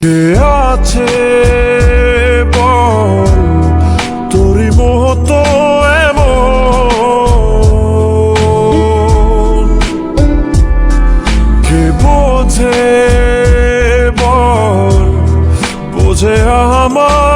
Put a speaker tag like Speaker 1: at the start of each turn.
Speaker 1: কে আছে বল তোরই মতো এমন, কে বোঝে বল বোঝে আমার